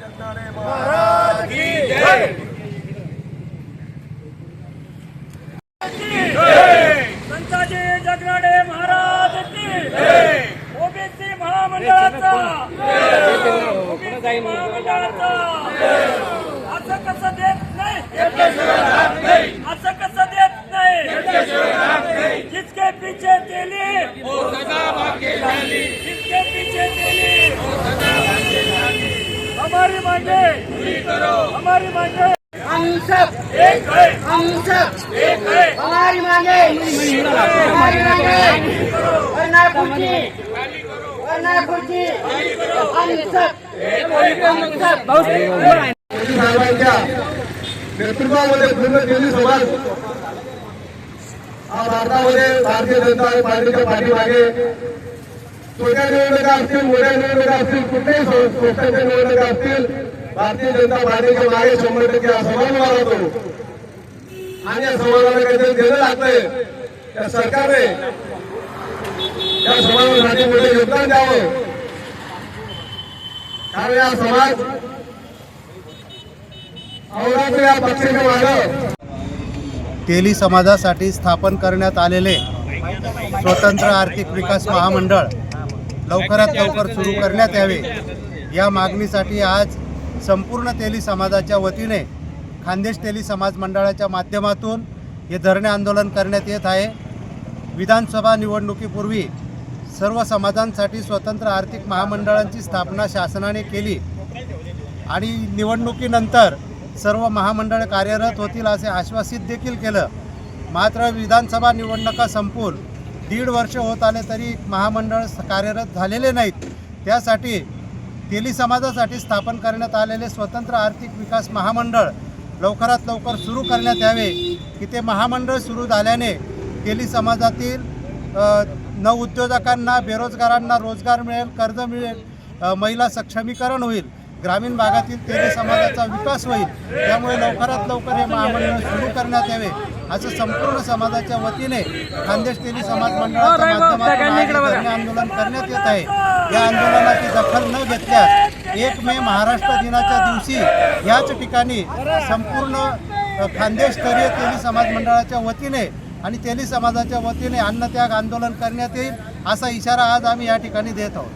महाराज की जय। संताजी जगनाडे महाराज की जय। ओबीसी महामंडळाचा ओबीसी महामंडळाचा असं कसं देत नाही, असं कसं देत नाही। जिसके पीछे तेली वो सदा भाग्यशाली, जिसके पीछे तेली वो सदा भाग्यशाली। हमारी मांगे पूरी करो, हमारी मांगे हम सब एक है, हम सब एक है। हमारी मांगे वरना खुशी हम सब साहेबांच्या नेतृत्वामध्ये पूर्ण तेली समाज हा भारतामध्ये भारतीय जनता पार्टीच्या पाठीमागे छोट्या निवडणुका असतील, मोठ्या निवडणुका असतील, कुठल्याही संस्थांच्या निवडणुका असतील, भारतीय जनता पार्टीच्या मागे 100% हा समाज उभा राहतो आणि या समाजाला काहीतरी देणं लागतंय। त्या सरकारने या समाजासाठी मोठे योगदान द्यावं, कारण या समाज अवघात या पक्षाच्या मागे तेली समाजासाठी स्थापन करण्यात आलेले स्वतंत्र आर्थिक विकास महामंडळ लवकरात लवकर सुरू करण्यात यावे, या मागणीसाठी आज संपूर्ण तेली समाजाच्या वतीने खानदेश तेली समाज मंडळाच्या माध्यमातून हे धरणे आंदोलन करण्यात येत आहे। विधानसभा निवडणुकीपूर्वी सर्व समाजांसाठी स्वतंत्र आर्थिक महामंडळांची स्थापना शासनाने केली आणि निवडणुकीनंतर सर्व महामंडळ कार्यरत होतील असे आश्वासित देखील केलं। मात्र विधानसभा निवडणुका संपून 1.5 वर्ष होत आले तरी महामंडळ कार्यरत झालेले नाहीत। त्यासाठी तेली समाजासाठी स्थापन करण्यात आलेले स्वतंत्र आर्थिक विकास महामंडळ लवकरात लवकर सुरू करण्यात यावे, की ते महामंडळ सुरू झाल्याने तेली समाजातील नवउद्योजकांना, बेरोजगारांना रोजगार मिळेल, कर्ज मिळेल, महिला सक्षमीकरण होईल, ग्रामीण भागातील तेली समाजाचा विकास होईल। त्यामुळे लवकरात लवकर हे महामंडळ सुरू करण्यात यावे असं संपूर्ण समाजाच्या वतीने खानदेश तेली समाज मंडळाच्या माध्यमातून धरणे आंदोलन करण्यात येत आहे। या आंदोलनाची दखल न घेतल्यास 1 मे महाराष्ट्र दिनाच्या दिवशी याच ठिकाणी संपूर्ण खानदेशस्तरीय तेली समाज मंडळाच्या वतीने आणि तेली समाजाच्या वतीने अन्नत्याग आंदोलन करण्यात येईल असा इशारा आज आम्ही या ठिकाणी देत आहोत।